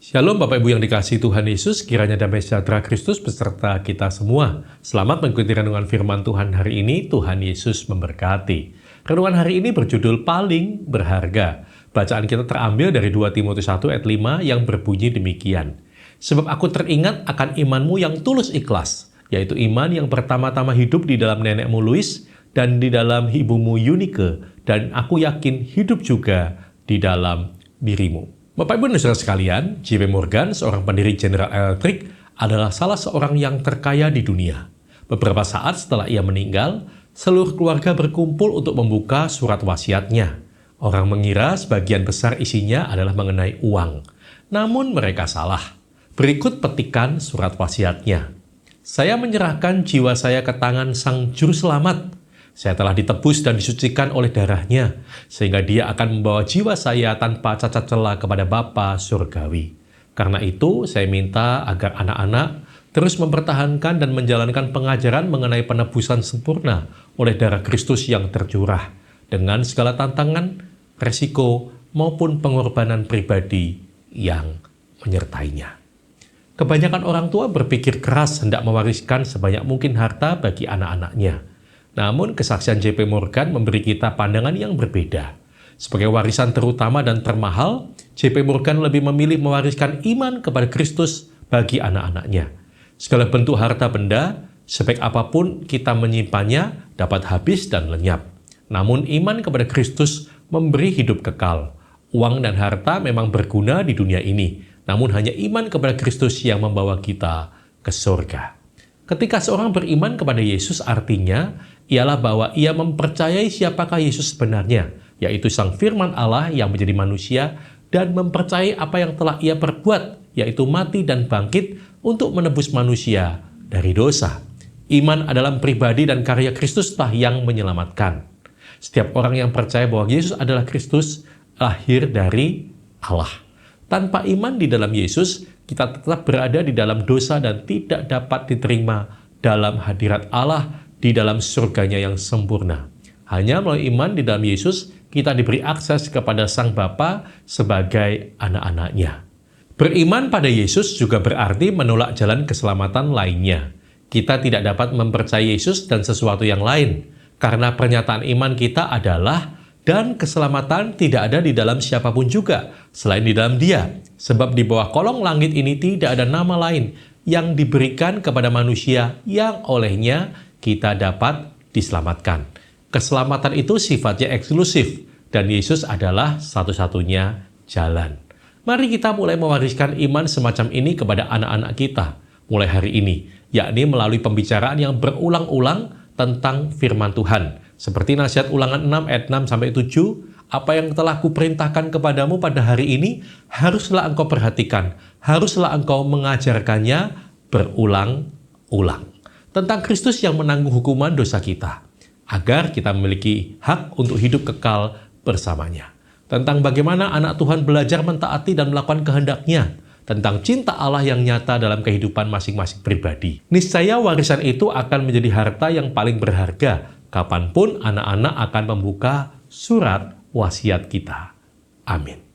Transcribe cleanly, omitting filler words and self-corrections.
Shalom Bapak Ibu yang dikasihi Tuhan Yesus, kiranya damai sejahtera Kristus beserta kita semua. Selamat mengikuti renungan firman Tuhan hari ini, Tuhan Yesus memberkati. Renungan hari ini berjudul Paling Berharga. Bacaan kita terambil dari 2 Timotius 1 ayat 5 yang berbunyi demikian. Sebab aku teringat akan imanmu yang tulus ikhlas, yaitu iman yang pertama-tama hidup di dalam nenekmu Lois dan di dalam ibumu Eunike, dan aku yakin hidup juga di dalam dirimu. Bapak Ibu dan Saudara sekalian, J.P. Morgan, seorang pendiri General Electric, adalah salah seorang yang terkaya di dunia. Beberapa saat setelah ia meninggal, seluruh keluarga berkumpul untuk membuka surat wasiatnya. Orang mengira sebagian besar isinya adalah mengenai uang. Namun mereka salah. Berikut petikan surat wasiatnya. Saya menyerahkan jiwa saya ke tangan Sang Juru Selamat. Saya telah ditebus dan disucikan oleh darahnya, sehingga dia akan membawa jiwa saya tanpa cacat celah kepada Bapa Surgawi. Karena itu, saya minta agar anak-anak terus mempertahankan dan menjalankan pengajaran mengenai penebusan sempurna oleh darah Kristus yang tercurah, dengan segala tantangan, resiko, maupun pengorbanan pribadi yang menyertainya. Kebanyakan orang tua berpikir keras hendak mewariskan sebanyak mungkin harta bagi anak-anaknya. Namun, kesaksian J.P. Morgan memberi kita pandangan yang berbeda. Sebagai warisan terutama dan termahal, J.P. Morgan lebih memilih mewariskan iman kepada Kristus bagi anak-anaknya. Segala bentuk harta benda, sebaik apapun kita menyimpannya, dapat habis dan lenyap. Namun, iman kepada Kristus memberi hidup kekal. Uang dan harta memang berguna di dunia ini, namun hanya iman kepada Kristus yang membawa kita ke surga. Ketika seorang beriman kepada Yesus, artinya ialah bahwa ia mempercayai siapakah Yesus sebenarnya, yaitu Sang Firman Allah yang menjadi manusia, dan mempercayai apa yang telah ia perbuat, yaitu mati dan bangkit untuk menebus manusia dari dosa. Iman adalah pribadi dan karya Kristuslah yang menyelamatkan. Setiap orang yang percaya bahwa Yesus adalah Kristus, lahir dari Allah. Tanpa iman di dalam Yesus, kita tetap berada di dalam dosa dan tidak dapat diterima dalam hadirat Allah di dalam surganya yang sempurna. Hanya melalui iman di dalam Yesus, kita diberi akses kepada Sang Bapa sebagai anak-anaknya. Beriman pada Yesus juga berarti menolak jalan keselamatan lainnya. Kita tidak dapat mempercayai Yesus dan sesuatu yang lain, karena pernyataan iman kita adalah dan keselamatan tidak ada di dalam siapapun juga, selain di dalam Dia. Sebab di bawah kolong langit ini tidak ada nama lain yang diberikan kepada manusia yang olehnya kita dapat diselamatkan. Keselamatan itu sifatnya eksklusif, dan Yesus adalah satu-satunya jalan. Mari kita mulai mewariskan iman semacam ini kepada anak-anak kita, mulai hari ini, yakni melalui pembicaraan yang berulang-ulang tentang firman Tuhan. Seperti nasihat Ulangan 6 ayat 6-7, apa yang telah kuperintahkan kepadamu pada hari ini, haruslah engkau perhatikan, haruslah engkau mengajarkannya berulang-ulang. Tentang Kristus yang menanggung hukuman dosa kita, agar kita memiliki hak untuk hidup kekal bersamanya. Tentang bagaimana anak Tuhan belajar mentaati dan melakukan kehendak-Nya, tentang cinta Allah yang nyata dalam kehidupan masing-masing pribadi. Niscaya warisan itu akan menjadi harta yang paling berharga kapanpun anak-anak akan membuka surat wasiat kita. Amin.